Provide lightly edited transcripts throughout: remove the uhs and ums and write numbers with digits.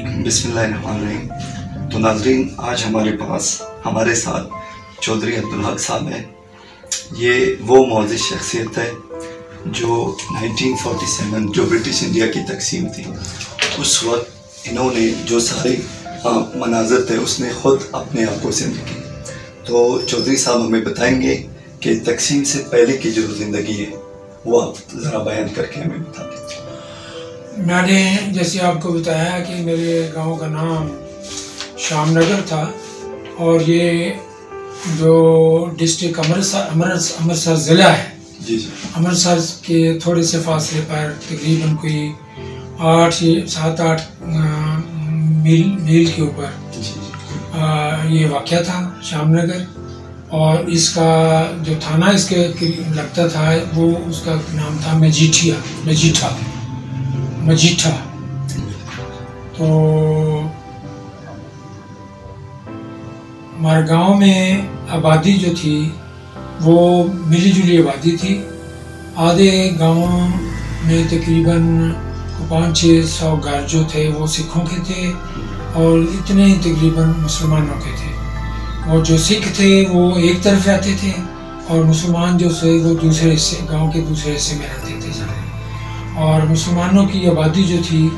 بسم اللہ الرحمن الرحیم۔ تو ناظرین، آج ہمارے ساتھ چودھری عبدالحق صاحب ہیں۔ یہ وہ معزز شخصیت ہے جو 1947 جو برٹش انڈیا کی تقسیم تھی، اس وقت انہوں نے جو سارے مناظر تھے اس نے خود اپنے آنکھوں سے دیکھی۔ تو چودھری صاحب ہمیں بتائیں گے کہ تقسیم سے پہلے کی جو زندگی ہے وہ آپ ذرا بیان کر کے ہمیں بتا دیں۔ میں نے جیسے آپ کو بتایا کہ میرے گاؤں کا نام شام نگر تھا، اور یہ جو ڈسٹرکٹ امرتسر ضلع ہے، امرتسر کے تھوڑے سے فاصلے پر تقریباً کوئی 7-8 میل کے اوپر یہ واقعہ تھا، شام نگر۔ اور اس کا جو تھانہ اس کے لگتا تھا وہ اس کا نام تھا مجیٹھا۔ تو ہمارے گاؤں میں آبادی جو تھی وہ ملی جلی آبادی تھی۔ آدھے گاؤں میں تقریباً 500-600 گھر جو تھے وہ سکھوں کے تھے، اور اتنے ہی تقریباً مسلمانوں کے تھے۔ اور جو سکھ تھے وہ ایک طرف رہتے تھے، اور مسلمان جو تھے وہ دوسرے حصے، گاؤں کے دوسرے حصے میں رہتے تھے سارے۔ اور مسلمانوں کی آبادی جو تھی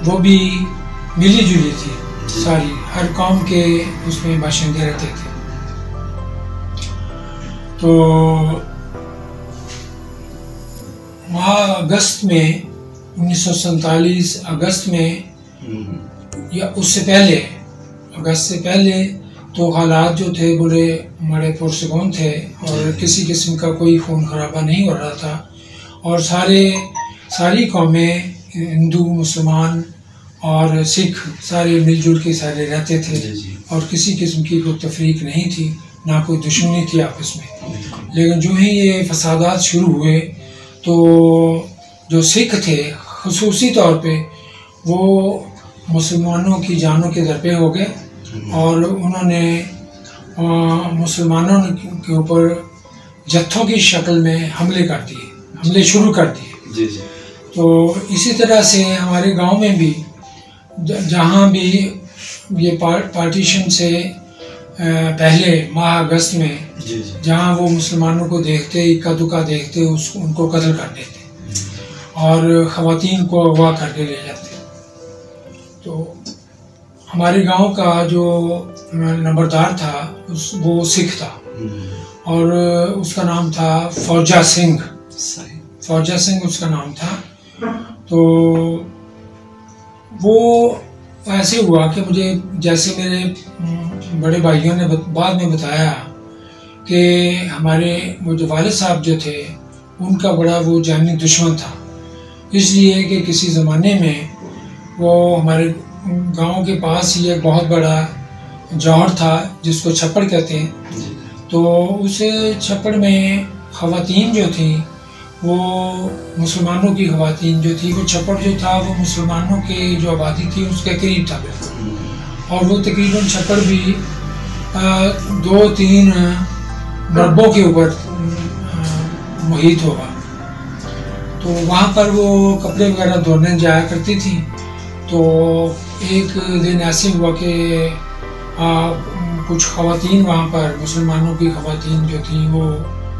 وہ بھی ملی جلی تھی ساری، ہر قوم کے اس میں باشندے رہتے تھے۔ تو وہاں اگست میں 1947 اگست میں، یا اس سے پہلے، اگست سے پہلے تو حالات جو تھے بڑے پرسکون تھے، اور کسی قسم کا کوئی خون خرابہ نہیں ہو رہا تھا، اور ساری قومیں، ہندو، مسلمان اور سکھ، سارے مل جل کے سارے رہتے تھے، اور کسی قسم کی کوئی تفریق نہیں تھی، نہ کوئی دشمنی تھی آپس میں۔ لیکن جو ہی یہ فسادات شروع ہوئے تو جو سکھ تھے خصوصی طور پہ وہ مسلمانوں کی جانوں کے درپے ہو گئے، اور انہوں نے مسلمانوں کے اوپر جتھوں کی شکل میں حملے شروع کر دیے۔ تو اسی طرح سے ہمارے گاؤں میں بھی، جہاں بھی یہ پارٹیشن سے پہلے ماہ اگست میں جہاں وہ مسلمانوں کو دیکھتے، اکا دکا دیکھتے، ان کو قتل کر دیتے، اور خواتین کو اغوا کر کے لے جاتے۔ تو ہمارے گاؤں کا جو نمبردار تھا وہ سکھ تھا، اور اس کا نام تھا فوجا سنگھ اس کا نام تھا۔ تو وہ ایسے ہوا کہ مجھے، جیسے میرے بڑے بھائیوں نے بعد میں بتایا کہ ہمارے وہ جو والد صاحب جو تھے ان کا بڑا وہ جانی دشمن تھا، اس لیے کہ کسی زمانے میں وہ ہمارے گاؤں کے پاس ہی ایک بہت بڑا جوہر تھا جس کو چھپڑ کہتے ہیں۔ تو اس چھپڑ میں خواتین جو تھیں وہ مسلمانوں کی خواتین جو تھی، وہ چھپڑ جو تھا وہ مسلمانوں کی جو آبادی تھی اس کے قریب تھا بالکل، اور وہ تقریباً چھپڑ بھی 2-3 مربوں کے اوپر محیط ہوگا۔ تو وہاں پر وہ کپڑے وغیرہ دھونے جایا کرتی تھیں۔ تو ایک دن ایسے ہوا کہ کچھ خواتین وہاں پر، مسلمانوں کی خواتین جو تھیں وہ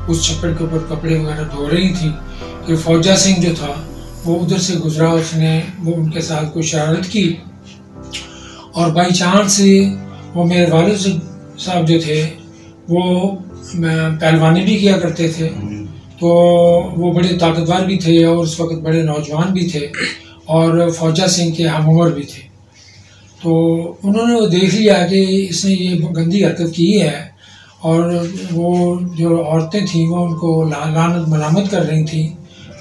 اس چھپڑ کے اوپر کپڑے وغیرہ دھو رہی تھیں، کہ فوجا سنگھ جو تھا وہ ادھر سے گزرا، اس نے وہ ان کے ساتھ کوئی شرارت کی، اور بائی چانس وہ میرے والد صاحب جو تھے وہ پہلوانی بھی کیا کرتے تھے، تو وہ بڑے طاقتور بھی تھے، اور اس وقت بڑے نوجوان بھی تھے، اور فوجا سنگھ کے ہم عمر بھی تھے۔ تو انہوں نے وہ دیکھ لیا کہ اس نے یہ گندی حرکت کی ہے، اور وہ جو عورتیں تھیں وہ ان کو لعنت ملامت کر رہی تھیں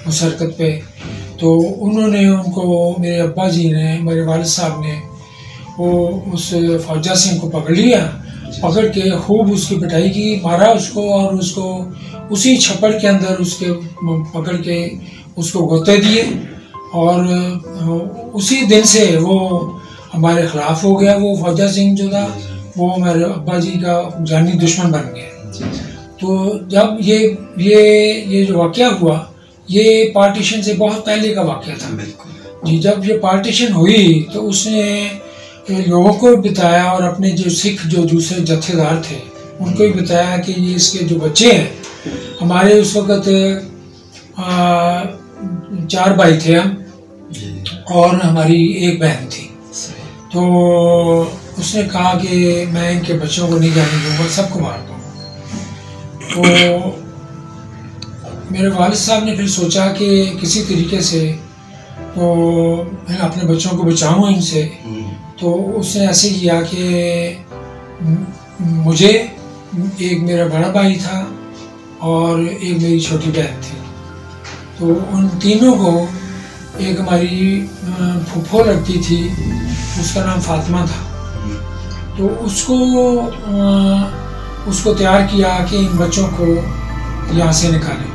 اس حرکت پہ۔ تو انہوں نے ان کو، میرے ابا جی نے، میرے والد صاحب نے، وہ اس فوجا سنگھ کو پکڑ لیا، پکڑ کے خوب اس کی پٹائی کی، مارا اس کو، اور اس کو اسی چھپڑ کے اندر اس کے پکڑ کے اس کو گوتے دیے، اور اسی دن سے وہ ہمارے خلاف ہو گیا۔ وہ فوجا سنگھ جو تھا وہ میرے ابا جی کا جانی دشمن بن گیا۔ تو جب یہ جو واقعہ ہوا، یہ پارٹیشن سے بہت پہلے کا واقعہ تھا، جی جب یہ پارٹیشن ہوئی تو اس نے لوگوں کو بھی بتایا اور اپنے جو سکھ جو دوسرے جتھے دار تھے ان کو بھی بتایا کہ یہ اس کے جو بچے ہیں، ہمارے اس وقت 4 بھائی تھے ہم اور ہماری ایک بہن تھی، تو اس نے کہا کہ میں ان کے بچوں کو نہیں جانے دوں گا، سب کو مار دوں گا۔ تو میرے والد صاحب نے پھر سوچا کہ کسی طریقے سے تو میں اپنے بچوں کو بچاؤں ان سے، تو اس نے ایسے کیا کہ مجھے، ایک میرا بڑا بھائی تھا اور ایک میری چھوٹی بہن تھی، تو ان تینوں کو ایک ہماری پھوپھو لگتی تھی، اس کا نام فاطمہ تھا، تو اس کو تیار کیا کہ ان بچوں کو یہاں سے نکالیں۔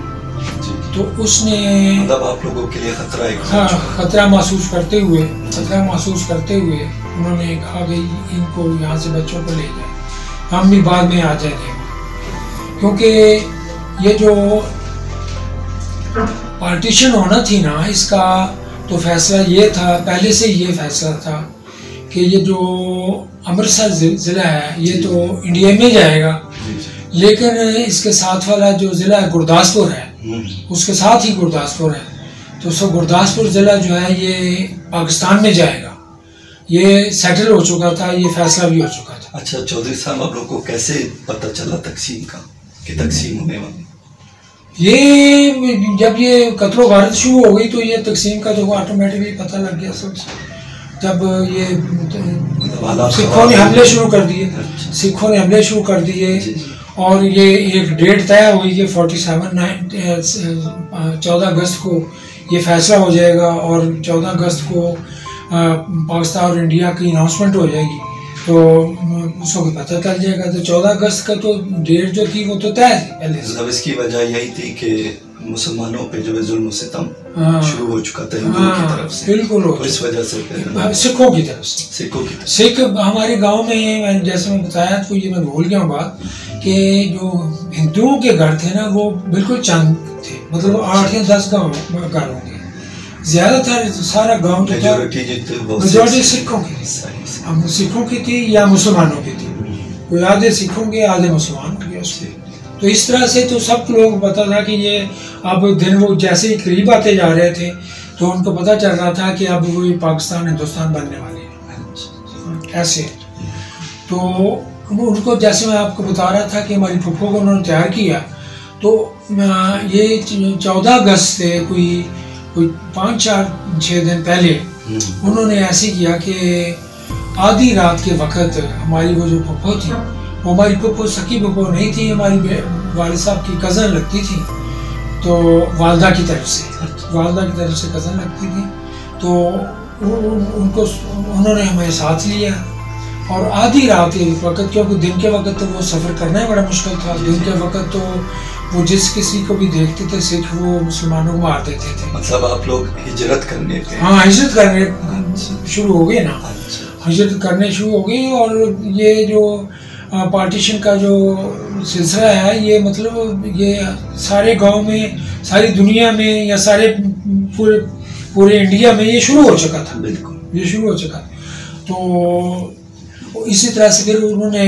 تو اس نے مطلب آپ لوگوں کے لیے خطرہ ہے، ہاں خطرہ محسوس کرتے ہوئے انہوں نے کہا کہ ان کو یہاں سے بچوں کو لے جائیں، ہم بھی بعد میں آ جائیں گے، کیونکہ یہ جو پارٹیشن ہونا تھی نا، اس کا تو فیصلہ یہ تھا، پہلے سے یہ فیصلہ تھا کہ یہ جو امرتسر ضلع ہے یہ تو انڈیا میں جائے گا، لیکن اس کے ساتھ والا جو ضلع ہے گرداسپور ہے، اس کے ساتھ ہی گرداسپور ہے، تو سو گرداسپور ضلع جو ہے یہ پاکستان میں جائے گا، یہ سیٹل ہو چکا تھا، یہ فیصلہ بھی ہو چکا تھا۔ اچھا چودھری صاحب، آپ لوگوں کو کیسے پتہ چلا تقسیم کا کہ تقسیم ہونے والی؟ یہ جب یہ قتل و غارت شروع ہو گئی تو یہ تقسیم کا تو آٹومیٹکلی پتہ لگ گیا سب سے، جب یہ سکھوں نے حملے شروع کر دیے اور یہ ایک ڈیٹ طے ہوئی کہ 14 اگست کو یہ فیصلہ ہو جائے گا اور 14 اگست کو پاکستان اور انڈیا کی اناؤنسمنٹ ہو جائے گی، تو اس کو پتہ چل جائے گا۔ تو 14 اگست کا تو ڈیٹ جو تھی وہ تو طے تھی پہلے سے۔ مطلب اس کی وجہ یہی تھی کہ مسلمانوں پہ جو ظلم و ستم شروع ہو چکا تھا ہندوؤں کی طرف سے، بالکل اس وجہ سے سکھوں کی طرف سے، سکھ ہمارے گاؤں میں جیسے میں بتایا تو یہ میں بھول گیا ہوں بات، کہ جو ہندوؤں کے گھر تھے نا وہ بالکل چند تھے، مطلب 8 یا 10 گھر ہوں گے، زیادہ تر سارا گاؤں جو تھا میجورٹی سکھوں کی تھی یا مسلمانوں کی تھی، کوئی آدھے سکھوں کے آدھے مسلمان ہو گیا اس کے۔ تو اس طرح سے تو سب لوگوں کو پتا تھا کہ یہ اب دن وہ جیسے ہی قریب آتے جا رہے تھے تو ان کو پتہ چل رہا تھا کہ اب وہ پاکستان ہندوستان بننے والے ہیں ایسے۔ تو ان کو جیسے میں آپ کو بتا رہا تھا کہ ہماری پھپھو کو انہوں نے تیار کیا، تو یہ 14 اگست سے کوئی 5-4-6 دن پہلے انہوں نے ایسے کیا کہ آدھی رات کے وقت ہماری وہ جو پھپھو تھی، وہ ہماری پھپھو سکی پھپھو نہیں تھی، ہماری والد صاحب کی کزن لگتی تھی، تو والدہ کی طرف سے کزن لگتی تھی، تو انہوں نے ہمیں ساتھ لیا اور آدھی رات کے وقت، کیونکہ دن کے وقت تو وہ سفر کرنا ہی بڑا مشکل تھا، دن کے وقت تو وہ جس کسی کو بھی دیکھتے تھے سکھ وہ مسلمانوں کو مار دیتے تھے۔ مطلب آپ لوگ ہجرت کرنے تھے؟ ہاں ہجرت کرنے شروع ہو گئے نا، ہجرت کرنے شروع ہو گئی، اور یہ جو پارٹیشن کا جو سلسلہ ہے یہ مطلب یہ سارے گاؤں میں، ساری دنیا میں یا سارے پورے انڈیا میں یہ شروع ہو چکا تھا، بالکل یہ شروع ہو چکا۔ تو اسی طرح سے پھر انہوں نے،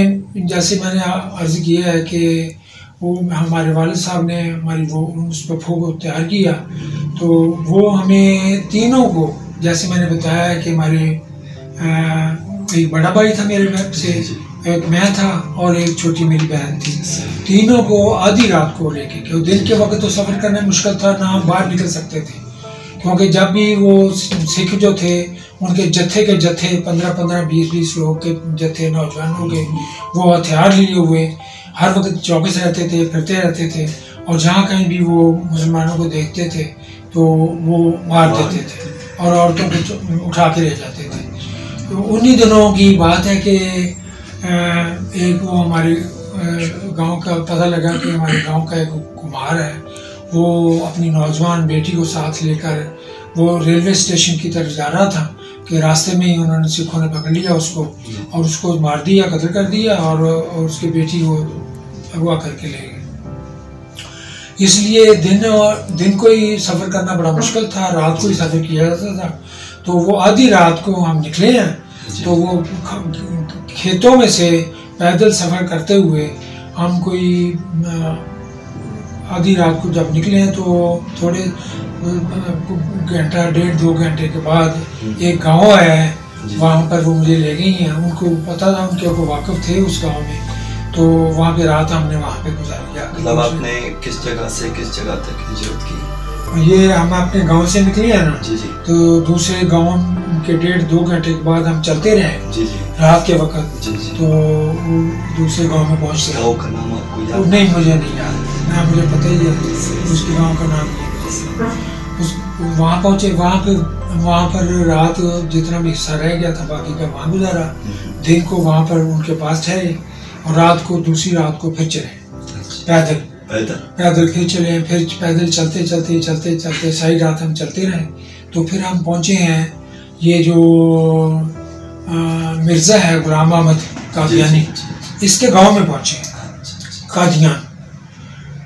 جیسے میں نے عرض کیا ہے کہ وہ ہمارے والد صاحب نے ہماری وہ اس پھپھو کو تیار کیا، تو وہ ہمیں تینوں کو، جیسے میں نے بتایا کہ ہمارے ایک بڑا بھائی تھا میرے گھر سے، ایک میں تھا اور ایک چھوٹی میری بہن تھی، تینوں کو آدھی رات کو لے کے، کہ دن کے وقت تو سفر کرنا مشکل تھا، نہ ہم باہر نکل سکتے تھے، کیونکہ جب بھی وہ سکھ جو تھے ان کے جتھے 15-20 لوگ کے جتھے نوجوانوں کے، وہ ہتھیار لیے ہوئے ہر وقت چوکس رہتے تھے، پھرتے رہتے تھے، اور جہاں کہیں بھی وہ مسلمانوں کو دیکھتے تھے تو وہ مار دیتے تھے اور عورتوں کو اٹھا کے لے جاتے تھے۔ تو انہی دنوں کی بات ہے کہ ایک وہ ہمارے گاؤں کا پتہ لگا کہ ہمارے گاؤں کا ایک کمار ہے، وہ اپنی نوجوان بیٹی کو ساتھ لے کر وہ ریلوے اسٹیشن کی طرف جا رہا تھا کہ راستے میں ہی انہوں نے سکھوں نے پکڑ لیا اس کو اور اس کو مار دیا، قتل کر دیا، اور اس کی بیٹی کو اغوا کر کے لے گئے۔ اس لیے دن کو ہی سفر کرنا بڑا مشکل تھا، رات کو ہی سفر کیا جاتا تھا۔ تو وہ آدھی رات کو ہم نکلے ہیں. تو وہ کھیتوں میں سے پیدل سفر کرتے ہوئے ہم کوئی آدھی رات کو جب نکلے ہیں تو تھوڑے گھنٹہ 1.5-2 گھنٹے کے بعد ایک گاؤں ہے, وہاں پر وہ مجھے لے گئی ہیں. ان کو پتہ تھا, ان کے کو واقف تھے اس گاؤں میں, تو وہاں پہ رات ہم نے وہاں پہ گزاری. مطلب آپ نے کس جگہ سے کس جگہ تک ہجرت کی؟ یہ ہم اپنے گاؤں سے نکلے ہیں نا, جی جی, تو دوسرے گاؤں کے 1.5-2 گھنٹے کے بعد ہم چلتے رہے جی جی, رات کے وقت. جی جی, تو دوسرے گاؤں میں پہنچتے ہیں. گاؤں کا نام آپ کو یاد؟ نہیں, مجھے نہیں یاد, نہ مجھے پتہ ہی ہے اس کے گاؤں کا نام نہیں. وہاں پہنچے, وہاں پر رات جتنا بھی حصہ رہ گیا تھا باقی کا وہاں گزارا. دن کو وہاں پر ان کے پاس ٹھہرے اور رات کو دوسری رات کو پھر چلے پیدل پھر چلے. پھر پیدل چلتے چلتے چلتے چلتے ساری رات ہم چلتے رہے. تو پھر ہم پہنچے ہیں یہ جو مرزا ہے غلام احمد قادیانی, اس کے گاؤں میں پہنچے ہیں.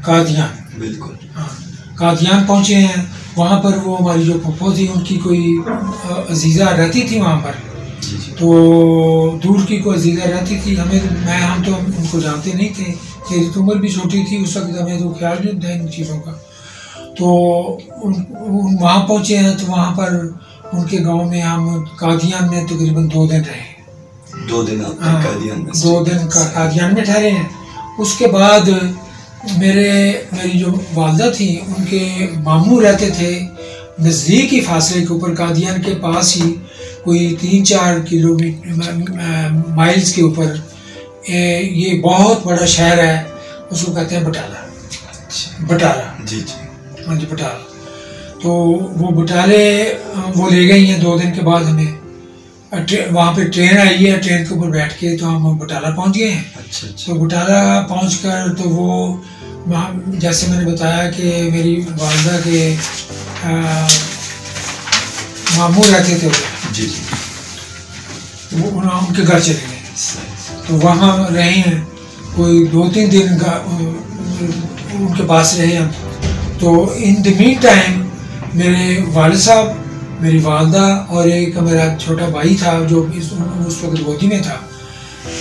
قادیان بالکل, ہاں, قادیان پہنچے ہیں. وہاں پر وہ ہماری جو پھپھو تھی ان کی کوئی عزیزہ رہتی تھی وہاں پر. تو دور کی کوئی عزیزہ رہتی تھی. ہم تو ان کو جانتے نہیں تھے, میری تو عمر بھی چھوٹی تھی اس وقت, ہمیں تو خیال نہیں تھا ان چیزوں کا. تو وہاں پہنچے ہیں. تو وہاں پر ان کے گاؤں میں ہم قادیان میں تقریباً 2 دن رہے. 2 دن آپ قادیان میں؟ 2 دن قادیان میں ٹھہرے ہیں. اس کے بعد میری جو والدہ تھی ان کے ماموں رہتے تھے نزدیک ہی فاصلے کے اوپر, قادیان کے پاس ہی کوئی 3-4 کلومیٹر مائلز کے اوپر. یہ بہت بڑا شہر ہے, اس کو کہتے ہیں بٹالہ. جی جی, ہاں جی, بٹالہ. تو وہ بٹالے وہ لے گئی ہیں 2 دن کے بعد ہمیں. وہاں پہ ٹرین آئی ہے, ٹرین کے اوپر بیٹھ کے تو ہم بٹالہ پہنچ گئے ہیں. تو بٹالہ پہنچ کر تو وہ جیسے میں نے بتایا کہ میری والدہ کے ماموں رہتے تھے جی جی, وہ ان کے گھر چلے گئے. تو وہاں رہے ہیں کوئی 2-3 دن ان کے پاس رہے ہم. تو ان دی مین ٹائم میرے والد صاحب, میری والدہ اور ایک میرا چھوٹا بھائی تھا جو اس وقت گودی میں تھا,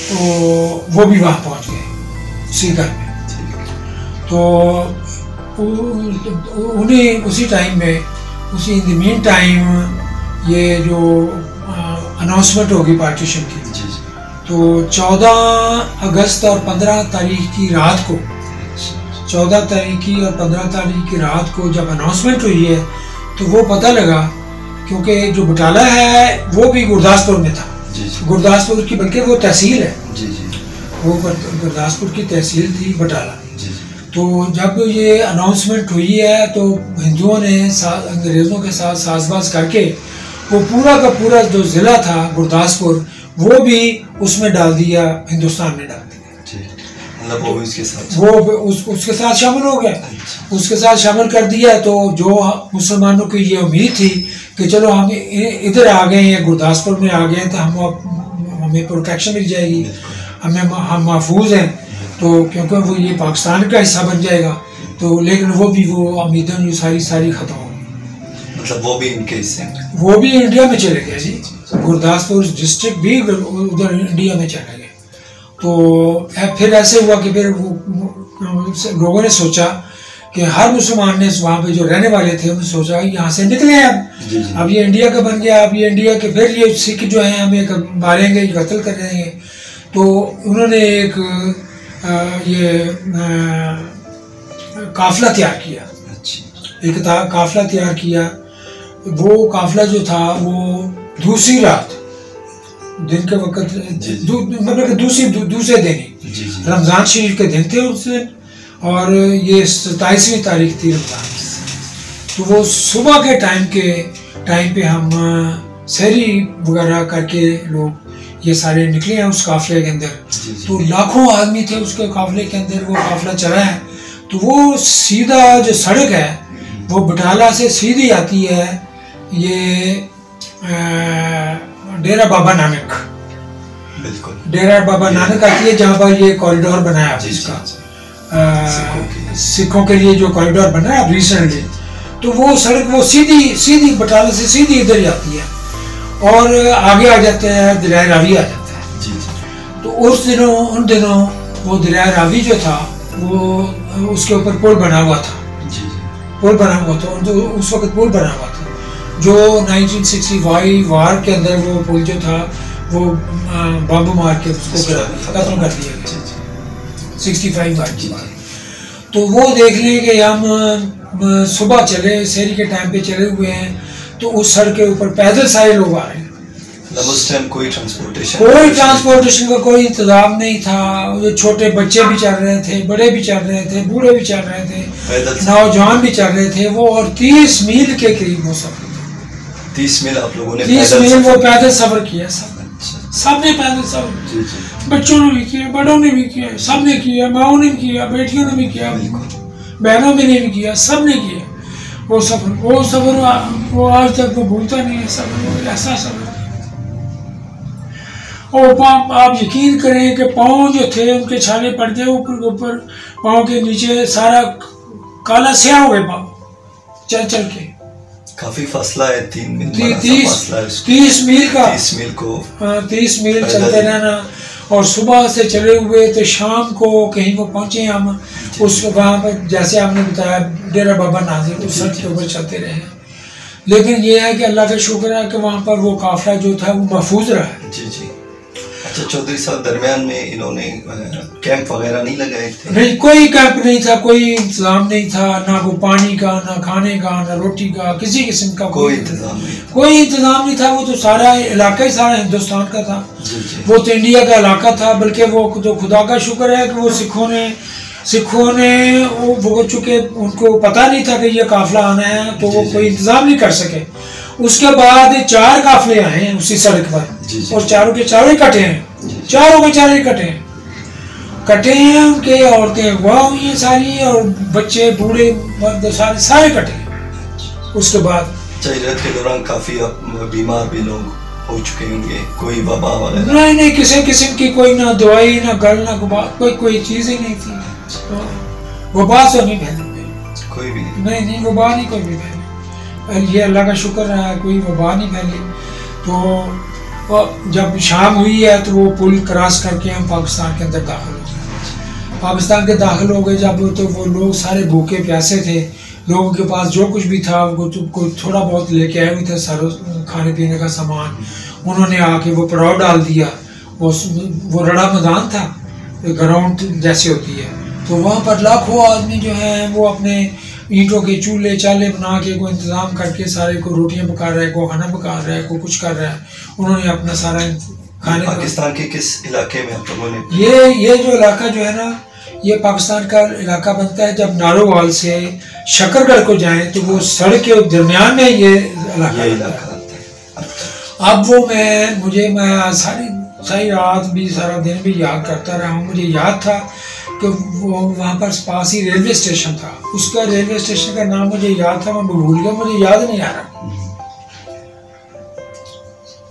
تو وہ بھی وہاں پہنچ گئے اسی گھر میں. تو انہیں اسی ٹائم میں ان دی مین ٹائم یہ جو اناؤنسمنٹ ہوگی پارٹیشن کی, تو 14 اگست اور 15 تاریخ کی رات کو 14 تاریخ کی اور 15 تاریخ کی رات کو جب اناؤنسمنٹ ہوئی ہے تو وہ پتہ لگا, کیونکہ جو بٹالہ ہے وہ بھی گرداسپور میں تھا. گرداسپور کی بلکہ وہ تحصیل ہے, وہ گرداسپور کی تحصیل تھی بٹالہ. تو جب یہ اناؤنسمنٹ ہوئی ہے تو ہندوؤں نے انگریزوں کے ساتھ ساز باز کر کے وہ پورا کا پورا جو ضلع تھا گرداسپور وہ بھی اس میں ڈال دیا, ہندوستان میں ڈال دیا. وہ اس کے ساتھ شامل ہو گیا, اس کے ساتھ شامل کر دیا. تو جو مسلمانوں کی یہ امید تھی کہ چلو ہم ادھر آ گئے ہیں, گرداسپور میں آ گئے ہیں, تو ہمیں پروٹیکشن مل جائے گی, ہم محفوظ ہیں, تو کیونکہ وہ یہ پاکستان کا حصہ بن جائے گا. تو لیکن وہ امیدیں جو ساری ختم ہو گئی. مطلب وہ بھی ان کے حصے میں, وہ بھی انڈیا میں چلے گئے. جی, گرداسپور ڈسٹرکٹ بھی ادھر انڈیا میں چلے گئے. تو پھر ایسے ہوا کہ پھر لوگوں نے سوچا کہ ہر مسلمان نے وہاں پہ جو رہنے والے تھے انہوں نے سوچا یہاں سے نکلے ہیں, اب یہ انڈیا کا بن گیا, اب یہ انڈیا کے پھر یہ سکھ جو ہیں ہمیں ماریں گے, قتل کر دیں گے. تو انہوں نے ایک یہ قافلہ تیار کیا, ایک قافلہ تیار کیا. وہ قافلہ جو تھا وہ دوسری رات دن کے وقت, مطلب کہ دوسرے دن ہی, رمضان شریف کے دن تھے اس دن, اور یہ 27ویں تاریخ تھی رمضان. تو وہ صبح کے ٹائم پہ ہم سحری وغیرہ کر کے لوگ یہ سارے نکلے ہیں اس قافلے کے اندر. تو لاکھوں آدمی تھے اس کے قافلے کے اندر, وہ قافلہ چلا ہے. تو وہ سیدھا جو سڑک ہے وہ بٹالہ سے سیدھی آتی ہے یہ ڈیرہ بابا نانک, ڈیرہ بابا نانک آتی ہے جہاں پر یہ کوریڈور بنایا جس کا سکھوں کے لیے جو کوریڈور بنا ہے اب ریسنٹلی. تو وہ سڑک وہ سیدھی بٹالہ سے سیدھی ادھر ہی آتی ہے. اور آگے آ جاتے ہیں دریائے راوی آ جاتا ہے. جی جی. تو ان دنوں وہ دریائے راوی جو تھا وہ اس کے اوپر پل بنا ہوا تھا. جی. پل بنا ہوا تھا اس وقت پل بنا ہوا تھا جو 1965 وار کے اندر وہ پل جو تھا وہ بم مار کے اس کو ختم کر دیا گیا. 65 وار کی بات. تو وہ دیکھ لیں کہ ہم صبح چلے سحری کے ٹائم پہ چلے ہوئے ہیں تو اس سڑک کے اوپر پیدل سارے لوگ آ رہے ہیں. اس ٹائم کوئی ٹرانسپورٹیشن کا کوئی انتظام نہیں تھا. چھوٹے بچے بھی چل رہے تھے, بڑے بھی چل رہے تھے, بوڑھے بھی چل رہے تھے, نوجوان بھی چل رہے تھے. وہ اور 30 میل کے قریب وہ سفر. 30 میل آپ لوگوں نے 30 میل وہ پیدل سفر کیا. سب نے پیدل سفر, بچوں نے بھی کیا, بڑوں نے بھی کیا, سب نے کیا, ماؤں نے بھی کیا, بیٹیوں نے بھی کیا, بہنوں نے بھی کیا, سب نے کیا وہ سفر. وہ آج تک وہ بھولتا نہیں ہے سفر, ایسا سفر. اور آپ یقین کریں کہ پاؤں جو تھے ان کے چھالے پڑ گئے اوپر, پاؤں کے نیچے سارا کالا سیاہ ہو گئے پاؤں چل چل کے. کافی فاصلہ ہے, 3 میل 30 میل کا 30 میل چلتے رہنا. اور صبح سے چلے ہوئے تو شام کو کہیں کو پہنچے ہم اس وہاں پر جیسے آپ نے بتایا ڈیرہ بابا ناظر اس سڑک کے اوپر چلتے رہے. لیکن یہ ہے کہ اللہ کا شکر ہے کہ وہاں پر وہ قافلہ جو تھا وہ محفوظ رہا. جی جی. اچھا چودھری صاحب, درمیان میں انہوں نے کیمپ وغیرہ نہیں لگائے تھے؟ نہیں, کوئی کیمپ نہیں تھا, کوئی انتظام نہیں تھا, نہ کوئی پانی کا, نہ کھانے کا, نہ روٹی کا, کسی قسم کا کوئی انتظام نہیں تھا. وہ تو سارا علاقہ ہی سارا ہندوستان کا تھا. وہ تو انڈیا کا علاقہ تھا. بلکہ وہ تو خدا کا شکر ہے کہ وہ سکھوں نے وہ چونکہ ان کو پتہ نہیں تھا کہ یہ قافلہ آنا ہے تو وہ کوئی انتظام نہیں کر سکے. اس کے بعد 4 قافلے آئے ہیں اسی سڑک پر, اور چاروں کے چاروں اکٹھے ہیں. چاروں کے چاروں کٹے ہیں. ان کے عورتیں اغوا ہوئی ہیں ساری, اور بچے بوڑھے مرد سارے کٹے ہیں. اس کے بعد چہرت کے دوران کافی بیمار بھی لوگ ہو چکے ہوں گے, کوئی وبا وغیرہ نہیں, کسی قسم کی کوئی نہ دوائی نہ گل نہ کوئی چیز ہی نہیں تھی. وبا سے نہیں پھیلی کوئی بھی نہیں, وبا نہیں کوئی بھی پھیلی. یہ اللہ کا شکر ہے کوئی وبا نہیں پھیلی. تو جب شام ہوئی ہے تو وہ پل کراس کر کے ہم پاکستان کے اندر داخل ہو گئے. پاکستان کے داخل ہو گئے جب تو وہ لوگ سارے بھوکے پیاسے تھے. لوگوں کے پاس جو کچھ بھی تھا کوئی تھوڑا بہت لے کے آئے ہوئے تھے سارے کھانے پینے کا سامان. انہوں نے آ کے وہ پڑاؤ ڈال دیا. وہ رڑا میدان تھا, گراؤنڈ جیسے ہوتی ہے. تو وہاں پر لاکھوں آدمی جو ہیں وہ اپنے اینٹوں کے چولہے چالے بنا کے کوئی انتظام کر کے سارے کو روٹیاں پکا رہا ہے, کوئی کھانا پکا رہا ہے, کوئی کچھ کر رہا ہے. انہوں نے اپنا سارا کھانے. پاکستان کے کس علاقے میں آپ لوگوں نے یہ جو علاقہ جو ہے نا یہ پاکستان کا علاقہ بنتا ہے. جب نارووال سے شکر گڑھ کو جائیں تو وہ سڑک کے درمیان میں یہ علاقہ. اب وہ میں ساری رات بھی سارا دن بھی یاد کرتا رہا ہوں. مجھے یاد تھا کہ وہاں پر پاس ہی ریلوے اسٹیشن تھا. اس کا ریلوے اسٹیشن کا نام مجھے یاد تھا, میں بھول گیا, مجھے یاد نہیں آ رہا.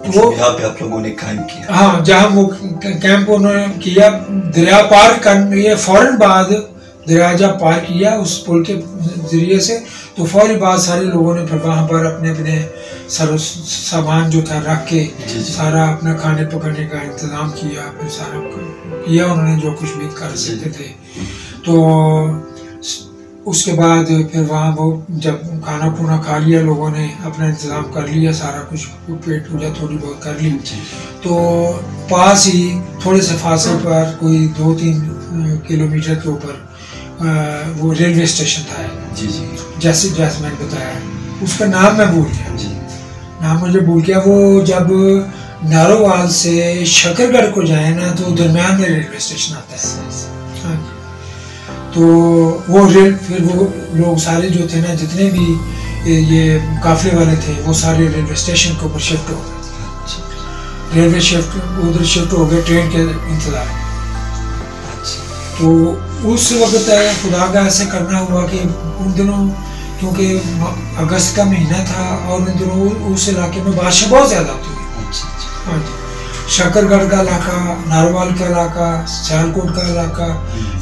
یہاں پہ آپ لوگوں نے قائم کیا؟ ہاں, جہاں وہ کیمپ انہوں نے کیا. دریا پار کرنے فوراً بعد دریا جب پار کیا اس پل کے ذریعے سے تو فوری بعد سارے لوگوں نے پھر وہاں پر اپنے سامان جو تھا رکھ کے سارا اپنا کھانے پکانے کا انتظام کیا. پھر سارا کیا انہوں نے جو کچھ بھی کر سکتے تھے. تو اس کے بعد پھر وہاں وہ جب کھانا پونا کھا لیا لوگوں نے, اپنا انتظام کر لیا, سارا کچھ پیٹ پوجا تھوڑی بہت کر لی. تو پاس ہی تھوڑے سے فاصلے پر کوئی 2-3 کلومیٹر کے اوپر وہ ریلوے اسٹیشن تھا. جیسے میں نے بتایا, اس کا نام میں بھول گیا, نام مجھے بھول گیا. وہ جب نارووال سے شکر گڑھ کو جائیں نا تو درمیان میں ریلوے اسٹیشن آتا ہے. ہاں, تو وہ پھر وہ لوگ سارے جو تھے نا جتنے بھی یہ قافلے والے تھے وہ سارے ریلوے اسٹیشن کے اوپر شفٹ ہو گئے. ریلوے ادھر شفٹ ہو گئے ٹرین کے انتظار میں. تو اس وقت خدا کا ایسے کرنا ہوا کہ ان دنوں کیونکہ اگست کا مہینہ تھا اور ان دنوں اس علاقے میں بارشیں بہت زیادہ ہوتی ہیں. ہاں جی, شکر گڑھ کا علاقہ, نارووال کا علاقہ, سیالکوٹ کا علاقہ,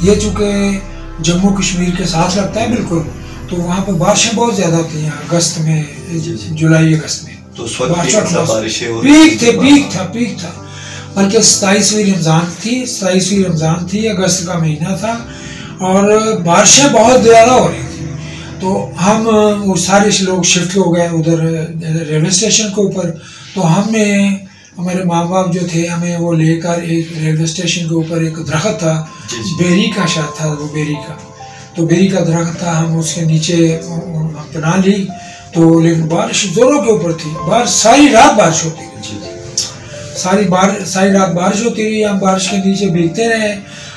یہ چونکہ جموں کشمیر کے ساتھ لگتا ہے بالکل, تو وہاں پہ بارشیں بہت زیادہ ہوتی ہیں اگست میں, جولائی اگست میں. تو اس وقت بارشیں پیک تھا بلکہ 27ویں رمضان تھی، اگست کا مہینہ تھا اور بارشیں بہت زیادہ ہو رہی تھی. تو ہم وہ سارے لوگ شفٹ ہو گئے ادھر ریلوے اسٹیشن کے اوپر. تو ہم نے ہمارے ماں باپ جو تھے ہمیں وہ لے کر ایک ریلوے اسٹیشن کے اوپر ایک درخت تھا، بیری کا شاید تھا وہ، بیری کا درخت تھا. ہم اس کے نیچے پناہ لی. تو لیکن بارش زوروں کے اوپر تھی، ساری رات بارش ہوتی رہی، ساری رات بارش ہوتی رہی. ہم بارش کے نیچے بھیگتے رہے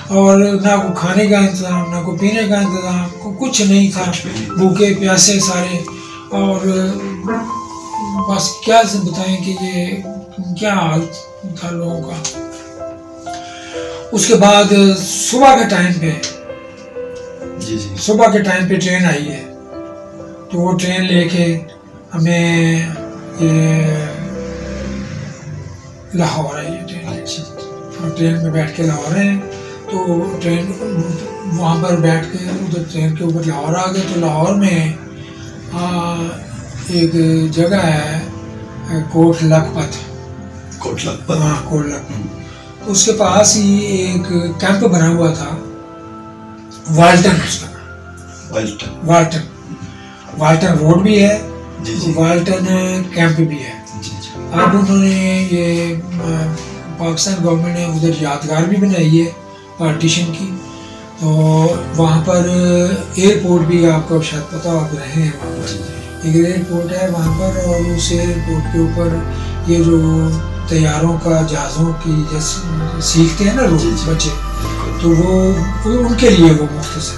اور نہ کوئی کھانے کا انتظام، نہ کوئی پینے کا انتظام، کچھ نہیں تھا، بھوکے پیاسے سارے. اور بس کیا سے بتائیں کہ یہ کیا حال تھا لوگوں کا. اس کے بعد صبح کے ٹائم پہ ٹرین آئی ہے. تو وہ ٹرین لے کے ہمیں لاہور آئی ہے. ٹرین میں بیٹھ کے لاہور ہیں. تو ٹرین وہاں پر بیٹھ کے ادھر ٹرین کے اوپر لاہور آ گئے. تو لاہور میں ایک جگہ ہے کوٹ لکھپت. تو اس کے پاس ہی ایک کیمپ بنا ہوا تھا، والٹن، اس کا والٹن روڈ بھی ہے، والٹن کیمپ بھی ہے. اب انہوں نے یہ پاکستان گورنمنٹ نے ادھر یادگار بھی بنائی ہے پارٹیشن کی. تو وہاں پر ایئرپورٹ بھی آپ کو شاید پتہ آپ رہے ہیں، وہاں پر ایک ایئرپورٹ ہے وہاں پر. اور اس ایئرپورٹ کے اوپر یہ جو طیاروں کا جہازوں کی جیسے سیکھتے ہیں نا لوگ بچے، تو وہ ان کے لیے وہ مختص ہے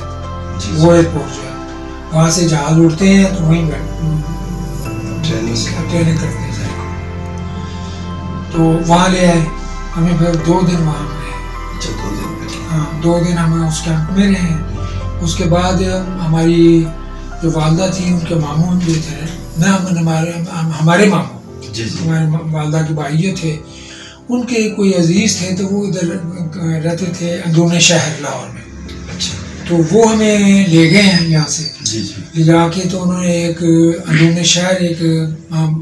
وہ ایئرپورٹ جو ہے. وہاں سے جہاز اڑتے ہیں تو وہیں ٹریننگ کرتے ہیں. تو وہاں لے آئے ہمیں، پھر 2 دن وہاں رہے. ہاں 2 دن ہم اس کیمپ میں رہے. اس کے بعد ہماری جو والدہ تھی ان کے ماموں جو تھے نا، ہمارے ماموں، ہمارے والدہ کے بھائی جو تھے، ان کے کوئی عزیز تھے تو وہ ادھر رہتے تھے اندرون شہر لاہور میں. تو وہ ہمیں لے گئے ہیں یہاں سے لے جا کے. تو انہوں نے ایک اندرون شہر ایک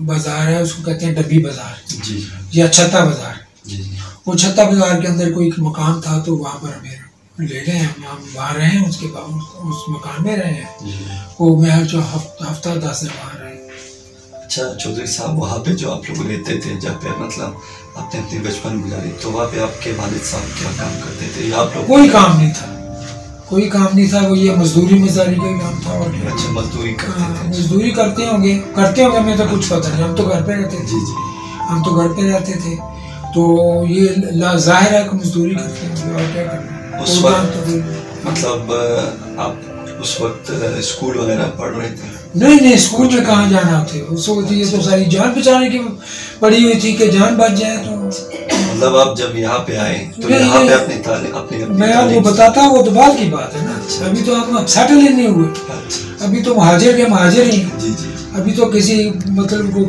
بازار ہے، اس کو کہتے ہیں ڈبی بازار یا چھتا بازار. وہ چھتا بازار کے اندر کوئی مکان تھا، تو وہاں پر ہمیں لے گئے. ہم وہاں رہے ہیں، اس کے بعد اس مکان میں رہے ہیں. وہ میں جو ہفتہ 10 دن وہاں رہے. اچھا چودھری صاحب، وہاں پہ جو آپ لوگ رہتے تھے، جب پہ مطلب آپ نے اپنی بچپن گزاری، تو وہاں پہ آپ کے والد صاحب کیا کام کرتے تھے؟ یا آپ لوگ کوئی کام نہیں تھا، وہ یہ مزدوری مزاری کا کام تھا. اور اچھا مزدوری کرتے ہوں گے ہمیں تو کچھ پتہ نہیں. ہم تو گھر پہ رہتے تھے. تو یہ ظاہر ہے کہ مزدوری کرتے ہیں اور کیا کرنا. اس وقت مطلب آپ اس وقت اسکول وغیرہ پڑھ رہے تھے؟ نہیں اسکول میں کہاں جانا ہوتے. اس وقت یہ تو ساری جان بچانے کی پڑی ہوئی تھی کہ جان بچ جائے. تو مطلب آپ جب یہاں پہ آئے تو یہاں پہ اپنی تعلیم میں آپ کو بتاتا ہوں، وہ تو بعد کی بات ہے نا. ابھی تو آپ سیٹل ہی نہیں ہوئے، ابھی تو مہاجر ہی ہیں. ابھی تو کسی مطلب کو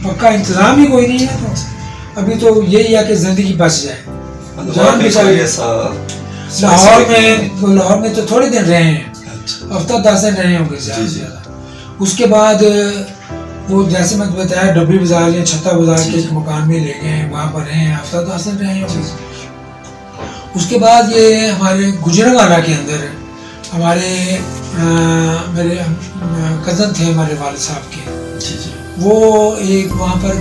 پکا انتظام ہی کوئی نہیں ہے. تو ابھی تو یہی ہے کہ زندگی بچ جائے، جان بچائے. لاہور میں تو تھوڑے دن رہے ہیں، ہفتہ 10 دن رہے ہوں گے زیادہ سے زیادہ. اس کے بعد وہ جیسے میں بتایا ڈبی بازار یا چھتا بازار کے ایک مکان میں لے گئے ہیں، وہاں پر رہے ہیں، ہفتہ 10 دن رہے ہیں. اس کے بعد یہ ہمارے گجرانوالہ کے اندر میرے کزن تھے ہمارے والد صاحب کے، وہ ایک وہاں پر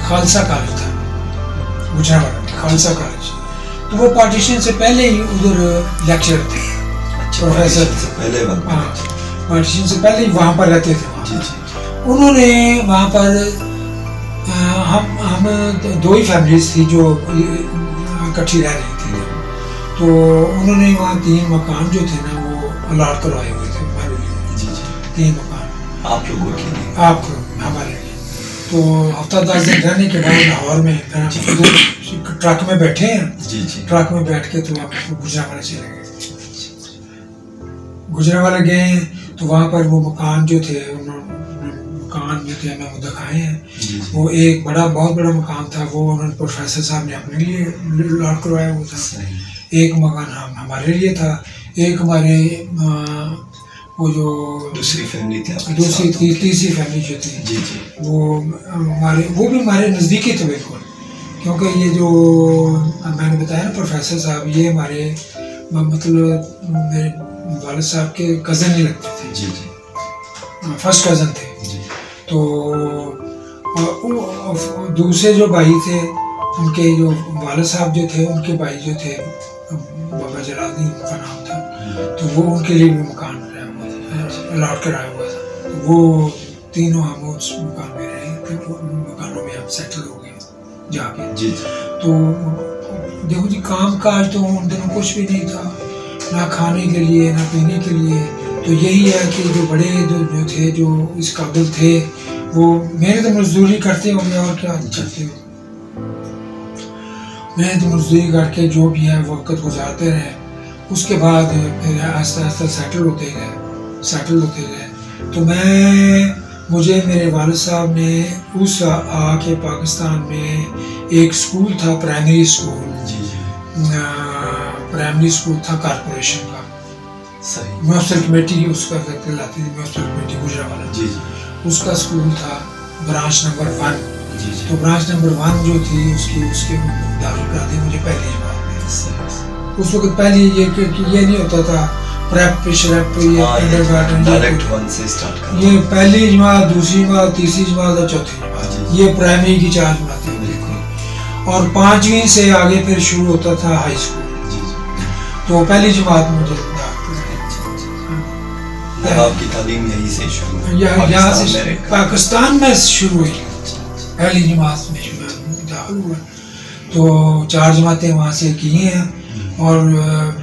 خالصہ کالج تھا، گجرانوالہ خالصہ کالج. تو وہ پارٹیشن سے پہلے ہی ادھر لیکچر تھے، پروفیسر تھے. پارٹیشن سے پہلے ہی وہاں پر رہتے تھے. انہوں نے وہاں پر ہم 2 ہی فیملیز تھی جو اکٹھی رہ رہی تھی. تو انہوں نے وہاں 3 مکان جو تھے نا وہ الاٹ کروائے ہوئے تھے ہمارے لیے. 3 مکان آپ لوگوں کے لیے، آپ ہمارے لیے. تو ہفتہ 10 دن رہنے کے بعد لاہور میں ٹرک میں بیٹھے ہیں. ٹرک میں بیٹھ کے تو آپ گجرانوالہ چلے گئے. گجرانوالہ گئے ہیں تو وہاں پر وہ مکان جو تھے مکان جو تھے ہمیں وہ دکھائے ہیں. وہ ایک بہت بڑا مکان تھا، وہ انہوں نے پروفیسر صاحب نے اپنے لیے لاٹ کروایا ہوا تھا. ایک مکان ہمارے لیے تھا. ایک ہمارے وہ جو دوسری فیملی تھی، تیسری فیملی جو تھی جی جی وہ بھی ہمارے نزدیکی تھے بالکل، کیونکہ یہ جو میں نے بتایا نا پروفیسر صاحب، یہ ہمارے مطلب میرے والد صاحب کے کزن ہی لگتے تھے، جی جی فرسٹ کزن تھے جی۔ تو دوسرے جو بھائی تھے ان کے جو والد صاحب جو تھے، ان کے بھائی جو تھے بابا جلال الدین کا نام تھا، تو وہ ان کے لیے بھی مکان الاٹ کرایا ہوا تھا، تو وہ تینوں ہم اس مکان میں رہے، پھر ان مکانوں میں ہم سیٹل ہو گئے جا کے۔ جی تو دیکھو جی کام کاج تو ان دنوں کچھ بھی نہیں تھا، نہ کھانے کے لیے نہ پینے کے لیے، تو یہی ہے کہ جو بڑے جو تھے جو اس قابل تھے وہ محنت مزدوری کرتے ہوں گے، اور کیا کرتے ہو، محنت مزدوری کر کے جو بھی ہے وقت گزارتے رہے۔ اس کے بعد پھر آہستہ آہستہ سیٹل ہوتے گئے۔ تو مجھے میرے والد صاحب نے اس آ کے پاکستان میں ایک سکول تھا، پرائمری اسکول تھا کارپوریشن کا، میونسپل کمیٹی اس کا لاتی تھی، میونسپل کمیٹی گجرانوالہ، اس کا سکول تھا برانچ نمبر 1۔ تو برانچ نمبر 1 جو تھی اس کے داخل کراتے مجھے پہلی جماعت میں۔ اس وقت پہلی یہ نہیں ہوتا تھا پریپ شریپ، یہ پہلی جماعت، دوسری جماعت، تیسری جماعت اور چوتھی جماعت، یہ پرائمری کی 4 جماعتیں ہوتی تھیں، اور 5ویں سے آگے پھر شروع ہوتا تھا ہائی اسکول۔ تو پہلی جماعت میں مجھے آپ کی تعلیم یہیں سے شروع، یہاں سے پاکستان میں شروع ہوئی، پہلی جماعت میں داخل ہوا۔ تو 4 جماعتیں وہاں سے کی ہیں، اور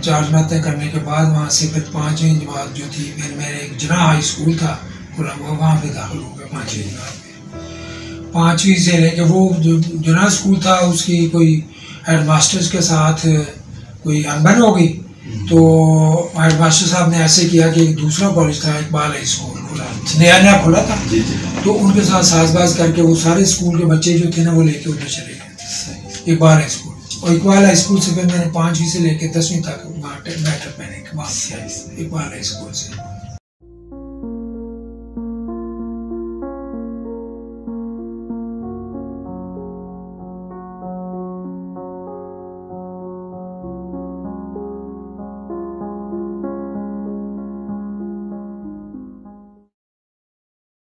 4 جماعتیں کرنے کے بعد وہاں سے پھر 5ویں جماعت جو تھی، پھر میرے ایک جناح ہائی اسکول تھا وہاں پہ داخل ہو گیا 5ویں جماعت میں۔ 5ویں سے لے کے وہ جو جناح اسکول تھا اس کی کوئی ہیڈ ماسٹرز کے ساتھ کوئی انبن ہو گئی، تو ہیڈ ماسٹر صاحب نے ایسے کیا کہ ایک دوسرا کالج تھا، اقبال ہائی اسکول کھلا، نیا کھلا تھا، تو ان کے ساتھ ساز باز کر کے وہ سارے اسکول کے بچے جو تھے نا وہ لے کے ادھر چلے گئے اقبال ہائی اسکول، اور اقبال ہائی اسکول سے پھر میں نے 5ویں سے لے کے 10ویں تک میٹرک میں نے اقبال ہائی اسکول سے